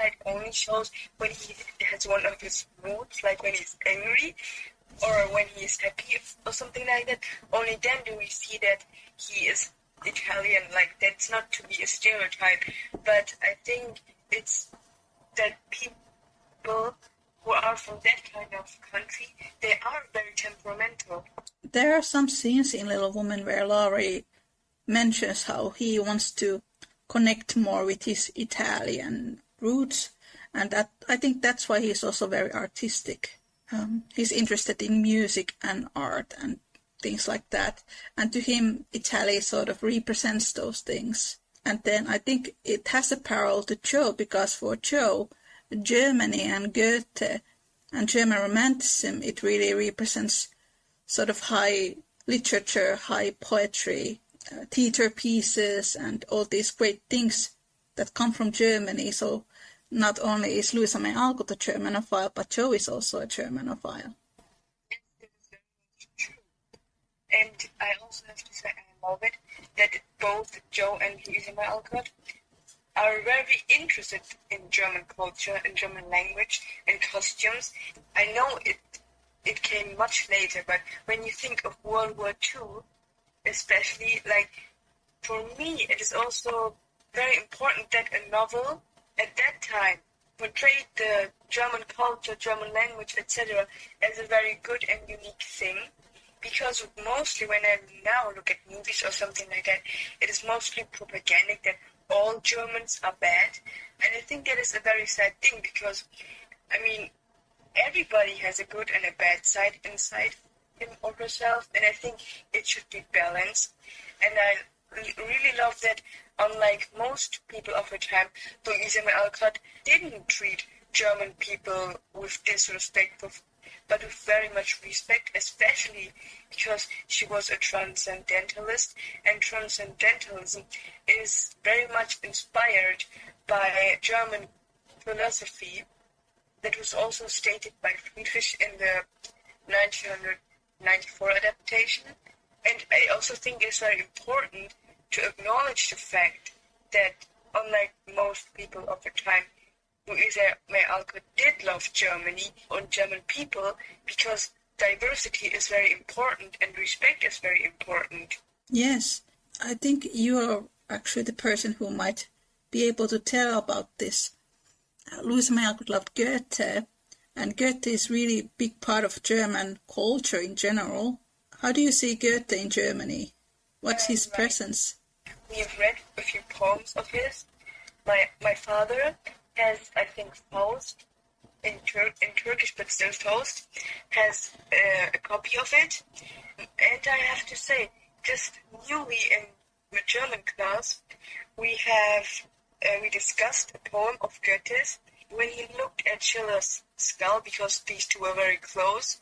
side only shows when he has one of his moods, like when he's angry or when he's happy or something like that. Only then do we see that he is Italian. Like, that's not to be a stereotype, but I think it's that people who are from that kind of country, they are very temperamental. There are some scenes in Little Women where Laurie mentions how he wants to connect more with his Italian roots, and that I think that's why he's also very artistic. He's interested in music and art and things like that, and to him Italy sort of represents those things. And then I think it has a parallel to Joe, because for Joe, Germany and Goethe and German Romanticism, it really represents sort of high literature, high poetry, theater pieces, and all these great things that come from Germany. So not only is Louisa May Alcott a Germanophile, but Joe is also a Germanophile. Yes, it is very much true. And I also have to say I love it that both Joe and Louisa May Alcott are very interested in German culture and German language and costumes. I know it came much later, but when you think of World War II, especially, like, for me, it is also very important that a novel at that time portrayed the German culture, German language, etc. as a very good and unique thing. Because mostly when I now look at movies or something like that, it is mostly propagandic that all Germans are bad. And I think that is a very sad thing because, I mean, everybody has a good and a bad side inside him or herself, and I think it should be balanced. And I really love that, unlike most people of her time, Louisa May Alcott didn't treat German people with disrespect, but with very much respect, especially because she was a transcendentalist, and transcendentalism is very much inspired by German philosophy that was also stated by Friedrich in the 1994 adaptation. And I also think it's very important to acknowledge the fact that, unlike most people of the time, Louisa May Alcott did love Germany and German people, because diversity is very important and respect is very important. Yes, I think you are actually the person who might be able to tell about this. Louisa May Alcott loved Goethe, and Goethe is really a big part of German culture in general. How do you see Goethe in Germany? What's his presence? We have read a few poems of his. My father has, I think, Faust in Turkish, but still Faust, has a copy of it. And I have to say, just newly in the German class, we discussed a poem of Goethe's when he looked at Schiller's skull, because these two were very close.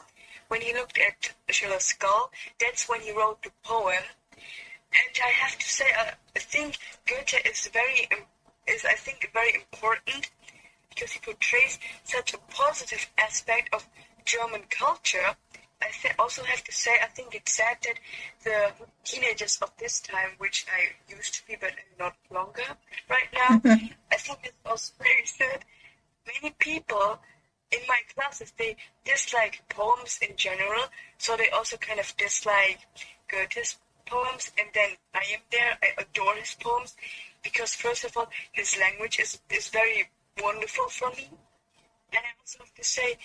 When he looked at Schiller's skull, that's when he wrote the poem. And I have to say, I think Goethe is very important because he portrays such a positive aspect of German culture. I also have to say, I think it's sad that the teenagers of this time, which I used to be but not longer right now, I think it's also very sad. Many people in my classes, they dislike poems in general, so they also kind of dislike Goethe's poems, and then I am there, I adore his poems, because first of all, his language is very wonderful for me, and I also have to say,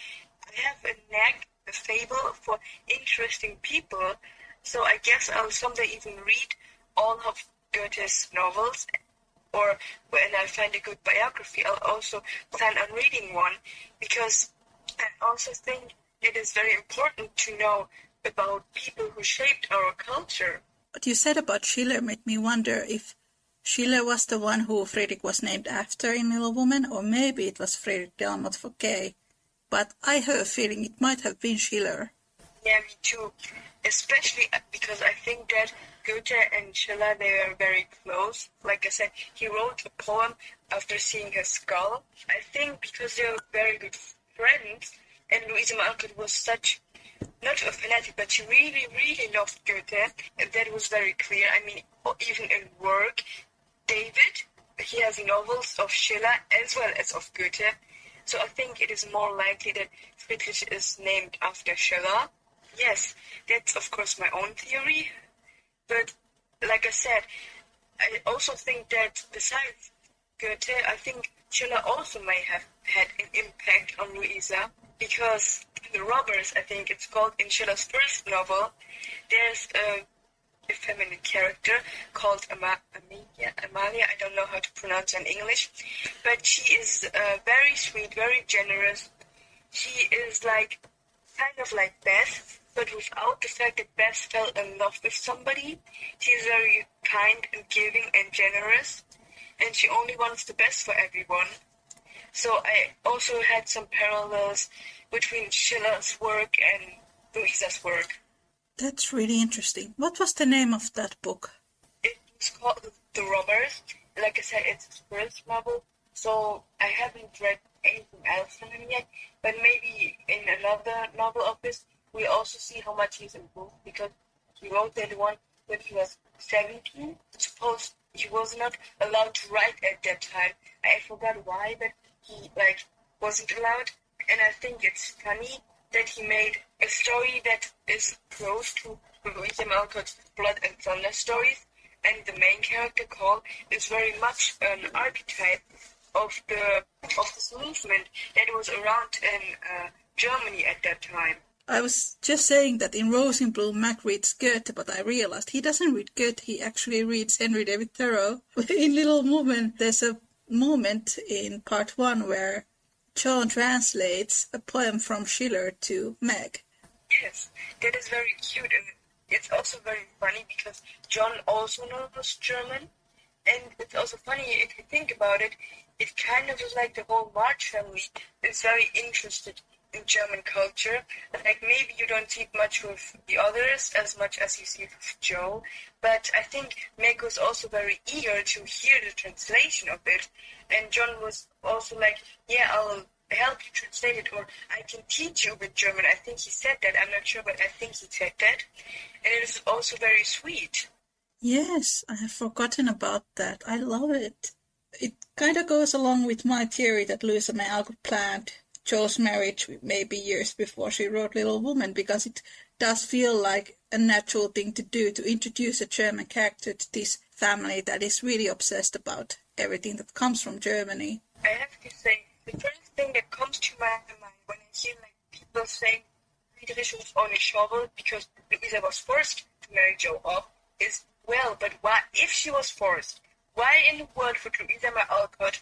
I have a fable for interesting people, so I guess I'll someday even read all of Goethe's novels, or when I find a good biography, I'll also plan on reading one, because I also think it is very important to know about people who shaped our culture. What you said about Schiller made me wonder if Schiller was the one who Friedrich was named after in Little Women, or maybe it was Friedrich Delmotte Fouquet. But I have a feeling it might have been Schiller. Yeah, me too. Especially because I think that Goethe and Schiller, they were very close. Like I said, he wrote a poem after seeing his skull. I think because they were very good friends, and Louisa May Alcott was such, not a fanatic, but she really, really loved Goethe, and that was very clear. I mean, even in work, David, he has novels of Schiller as well as of Goethe. So I think it is more likely that Friedrich is named after Schiller. Yes, that's of course my own theory. But like I said, I also think that besides Goethe, I think Schiller also may have had an impact on Louisa, because The Robbers, I think it's called, in Schiller's first novel, there's a feminine character called Amalia, I don't know how to pronounce her in English, but she is very sweet, very generous. She is like, kind of like Beth, but without the fact that Beth fell in love with somebody. She's very kind and giving and generous, and she only wants the best for everyone. So I also had some parallels between Schiller's work and Louisa's work. That's really interesting. What was the name of that book? It was called The Robbers. Like I said, it's his first novel, so I haven't read anything else from him yet, but maybe in another novel of his, we also see how much he's improved, because he wrote that one when he was 17. Suppose he was not allowed to write at that time. I forgot why, but he wasn't allowed. And I think it's funny that he made a story that is close to Louisa May Alcott's Blood and Thunder stories, and the main character, Cole, is very much an archetype of this movement that was around in Germany at that time. I was just saying that in Rose in Bloom, Mac reads Goethe, but I realized he doesn't read Goethe, he actually reads Henry David Thoreau. In Little Women, there's a moment in part 1 where John translates a poem from Schiller to Meg. Yes, that is very cute, and it's also very funny because John also knows German, and it's also funny if you think about it. It kind of is like the whole March family is very interested in German culture. Like, maybe you don't see much with the others as much as you see with Joe, but I think Meg was also very eager to hear the translation of it, and John was also like, yeah, I'll help you translate it, or I can teach you with German. I think he said that, I'm not sure, but I think he said that, and it is also very sweet. Yes, I have forgotten about that. I love it. It kind of goes along with my theory that Louisa May Alcott planned Joe's marriage maybe years before she wrote Little Women, because it does feel like a natural thing to do, to introduce a German character to this family that is really obsessed about everything that comes from Germany. I have to say, the first thing that comes to my mind when I hear people saying Friedrich was only shoveled because Louisa was forced to marry Joe off is, well, but why, if she was forced, why in the world would Louisa May Alcott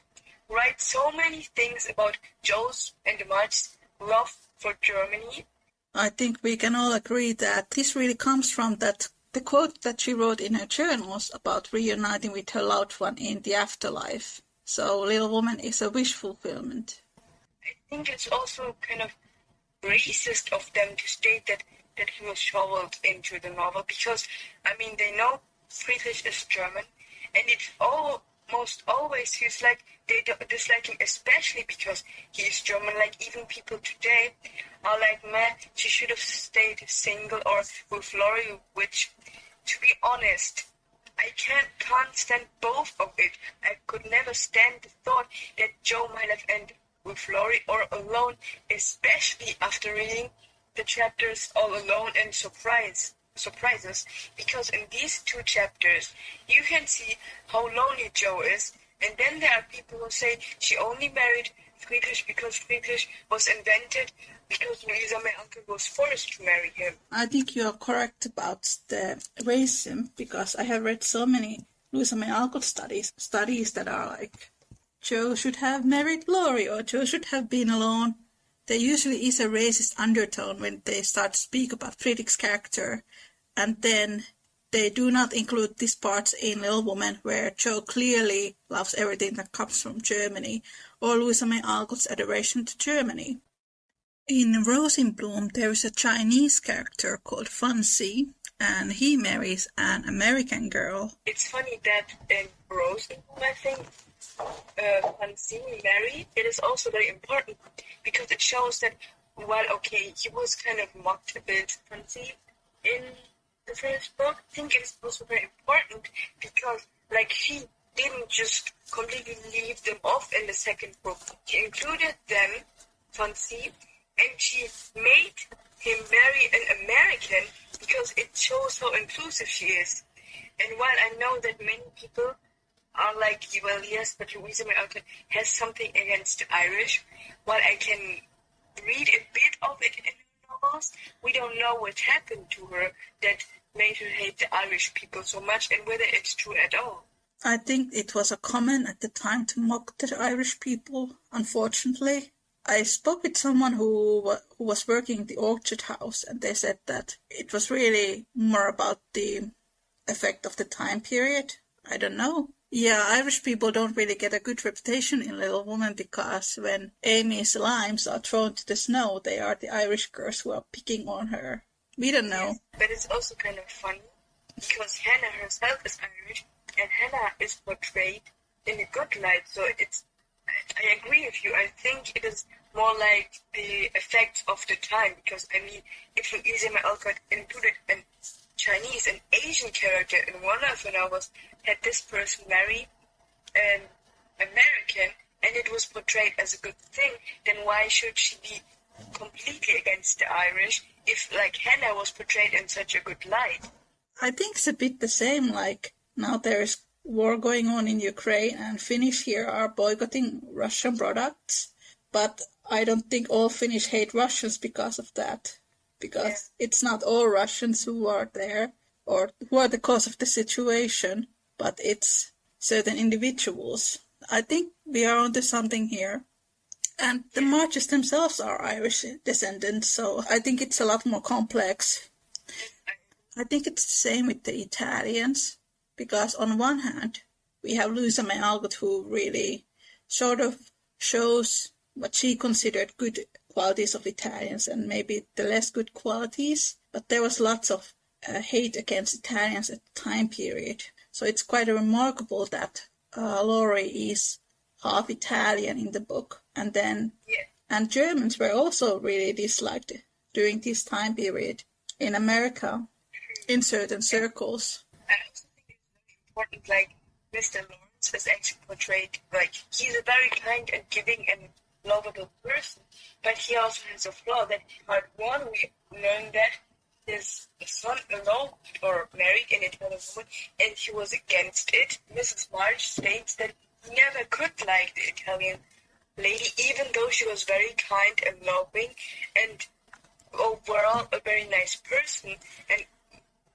write so many things about Joe's and the March's love for Germany? I think we can all agree that this really comes from the quote that she wrote in her journals about reuniting with her loved one in the afterlife. So Little Woman is a wish fulfillment. I think it's also kind of racist of them to state that he was shoveled into the novel, because, I mean, they know Friedrich is German, and it almost always feels like they dislike him, especially because he is German. Like, even people today are like, man, she should have stayed single or with Laurie, which, to be honest, I can't stand both of it. I could never stand the thought that Joe might have ended with Laurie or alone, especially after reading the chapters All Alone and Surprises, because in these 2 chapters you can see how lonely Joe is, and then there are people who say she only married Friedrich because Friedrich was invented because Louisa May Alcott was forced to marry him. I think you are correct about the racism, because I have read so many Louisa May Alcott studies that are like, Joe should have married Laurie, or Joe should have been alone. There usually is a racist undertone when they start to speak about Friedrich's character, and then they do not include these parts in Little Woman where Joe clearly loves everything that comes from Germany, or Louisa May Alcott's adoration to Germany. In Rose in Bloom, there is a Chinese character called Fancy, and he marries an American girl. It's funny that in Rose in Bloom, I think, Fancy married. It is also very important because it shows that, well, okay, he was kind of mocked a bit, Fancy, in the first book. I think it's also very important because, like, she didn't just completely leave them off in the second book. She included them, Fancy, and she made him marry an American because it shows how inclusive she is. And while I know that many people are like, well, yes, but Louisa May Alcott has something against the Irish, while I can read a bit of it in her novels, we don't know what happened to her that made her hate the Irish people so much and whether it's true at all. I think it was a common at the time to mock the Irish people, unfortunately. I spoke with someone who was working in the Orchard House, and they said that it was really more about the effect of the time period. I don't know. Yeah, Irish people don't really get a good reputation in Little Women because when Amy's limes are thrown to the snow, they are the Irish girls who are picking on her. We don't know. Yes, but it's also kind of funny because Hannah herself is Irish, and Hannah is portrayed in a good light, so I agree with you. I think it is more like the effects of the time, because, I mean, if Louisa May Alcott included a Chinese and Asian character in one of her novels, had this person marry an American, and it was portrayed as a good thing, then why should she be completely against the Irish if, like, Hannah was portrayed in such a good light? I think it's a bit the same, like, now there's war going on in Ukraine, and Finnish here are boycotting Russian products, but I don't think all Finnish hate Russians because of that, because it's not all Russians who are there or who are the cause of the situation, but it's certain individuals. I think we are onto something here. And the Marches themselves are Irish descendants, so I think it's a lot more complex. I think it's the same with the Italians, because on one hand, we have Louisa May Alcott, who really sort of shows what she considered good qualities of Italians and maybe the less good qualities, but there was lots of hate against Italians at the time period. So it's quite remarkable that Laurie is half Italian in the book, and then and Germans were also really disliked during this time period in America in certain circles. I also think it's very important, like, Mr. Lawrence is actually portrayed like he's a very kind and giving and lovable person, but he also has a flaw that part one we learned that his son eloped or married an Italian woman and he was against it. Mrs. March states that he never could like the Italian lady, even though she was very kind and loving and overall a very nice person, and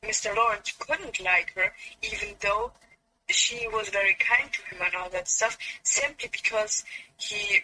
Mr. Lawrence couldn't like her, even though she was very kind to him and all that stuff, simply because he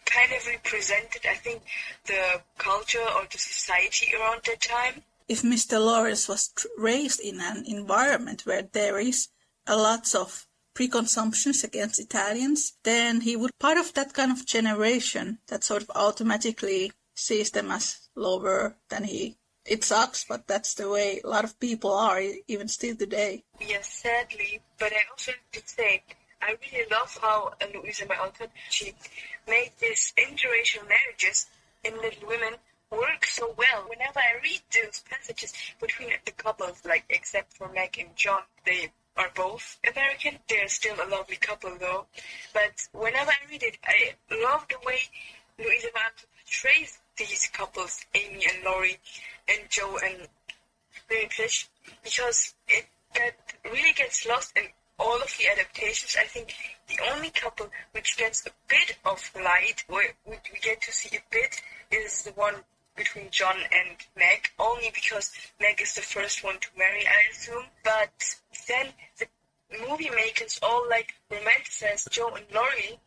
kind of represented, I think, the culture or the society around that time. If Mr. Lawrence was raised in an environment where there is a lot of preconceptions against Italians, then he would part of that kind of generation that sort of automatically sees them as lower than he. It sucks, but that's the way a lot of people are, even still today. Yes, sadly. But I also have to say, I really love how Louisa May Alcott, she made these interracial marriages in Little Women work so well. Whenever I read those passages between the couples, like except for Meg and John, they are both American. They're still a lovely couple though. But whenever I read it, I love the way Louisa May Alcott portrays these couples, Amy and Laurie, and Joe and Friedrich, because that really gets lost in all of the adaptations. I think the only couple which gets a bit of light, where we get to see a bit, is the one between John and Meg, only because Meg is the first one to marry, I assume. But then the movie makers all like romanticize Joe and Laurie,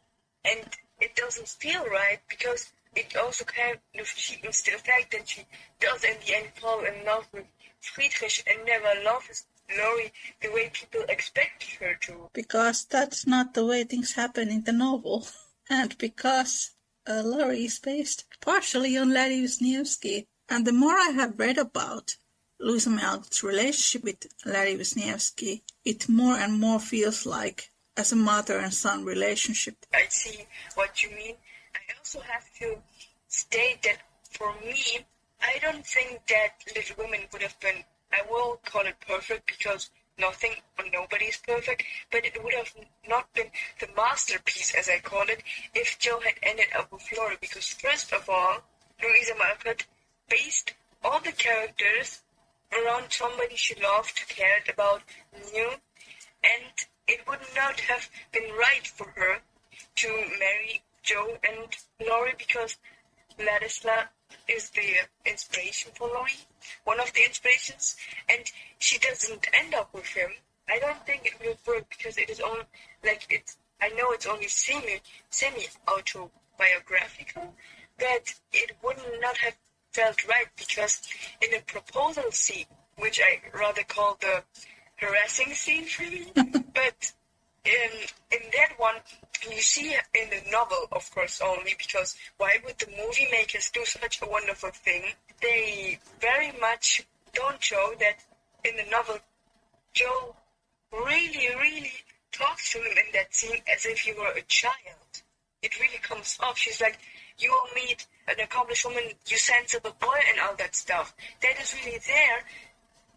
and it doesn't feel right because it also kind of cheapens the fact that she does in the end fall in love with Friedrich and never loves Laurie the way people expect her to. Because that's not the way things happen in the novel. And because Laurie is based partially on Larry Wisniewski. And the more I have read about Louisa May Alcott's relationship with Larry Wisniewski, it more and more feels like as a mother and son relationship. I see what you mean. I also have to state that for me, I don't think that Little Women would have been, I will call it perfect because nothing or nobody is perfect, but it would have not been the masterpiece, as I call it, if Joe had ended up with Laurie, because first of all, Louisa May Alcott based all the characters around somebody she loved, cared about, knew, and it would not have been right for her to marry Joe and Laurie, because Ladislaw is the inspiration for Laurie, one of the inspirations, and she doesn't end up with him. I don't think it will work, because it is only I know it's only semi autobiographical, but it would not have felt right, because in a proposal scene, which I rather call the harassing scene for me, but in that one, you see in the novel, of course, only, because why would the movie makers do such a wonderful thing? They very much don't show that in the novel, Joe really, really talks to him in that scene as if he were a child. It really comes off. She's like, you will meet an accomplished woman, you sensible boy, and all that stuff. That is really there,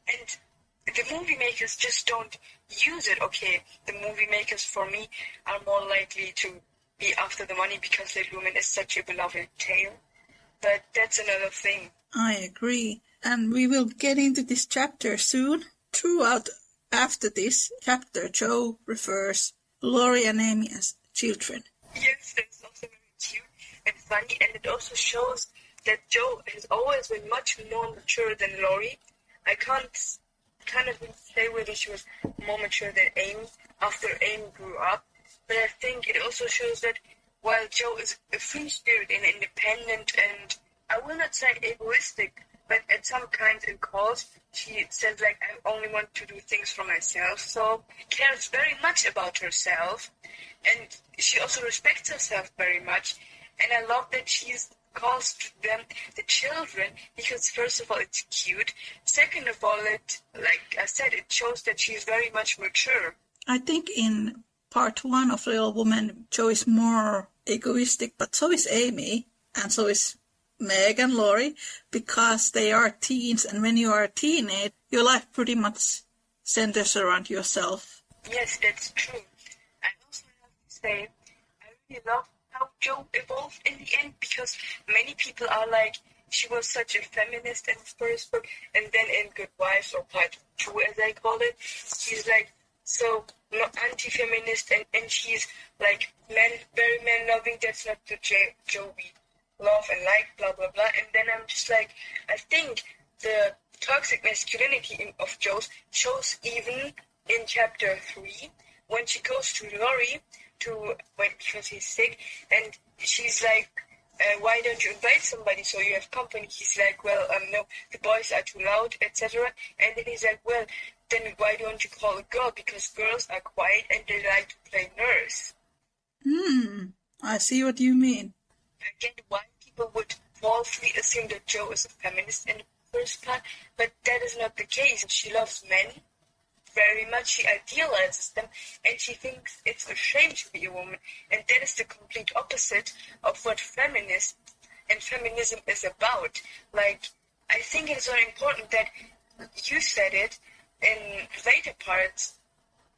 and the movie makers just don't use it. Okay, the movie makers, for me, are more likely to be after the money because Little Women is such a beloved tale. But that's another thing. I agree. And we will get into this chapter soon. Throughout after this chapter, Joe refers Laurie and Amy as children. Yes, that's also very cute and funny. And it also shows that Joe has always been much more mature than Laurie. I can't kind of say whether she was more mature than Amy after Amy grew up, but I think it also shows that while Joe is a free spirit and independent and I will not say egoistic, but at some kinds and calls she says like, I only want to do things for myself, so cares very much about herself, and she also respects herself very much, and I love that she's calls them the children, because first of all it's cute, second of all it, like I said, it shows that she's very much mature. I think in part 1 of Little Women, Joe is more egoistic, but so is Amy, and so is Meg and Laurie, because they are teens, and when you are a teenage, your life pretty much centers around yourself. Yes, that's true. I also have to say, I really love how Joe evolved in the end, because many people are like, she was such a feminist in the first book, and then in Good Wives, or part 2 as I call it, she's like so not anti-feminist, and she's like very man-loving. That's not the Joe we love and like, blah blah blah. And then I'm just like, I think the toxic masculinity of Joe's shows even in chapter 3 when she goes to Laurie because he's sick, and she's like, why don't you invite somebody so you have company? He's like, well, no, the boys are too loud, etc. And then he's like, well, then why don't you call a girl? Because girls are quiet and they like to play nurse. I see what you mean. I get why people would falsely assume that Joe is a feminist in the first part, but that is not the case. She loves men very much, she idealizes them, and she thinks it's a shame to be a woman, and that is the complete opposite of what feminist and feminism is about. Like, I think it's very important that you said it in later parts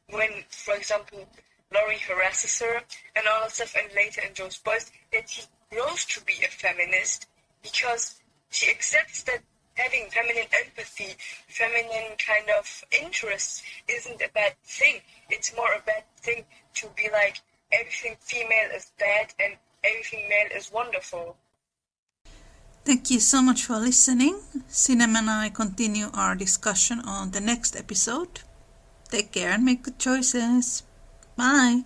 when, for example, Laurie harasses her and all that stuff, and later in Joe's Boys, that she grows to be a feminist because she accepts that having feminine empathy, feminine kind of interests isn't a bad thing. It's more a bad thing to be like, everything female is bad and everything male is wonderful. Thank you so much for listening. Sinem and I continue our discussion on the next episode. Take care and make good choices. Bye.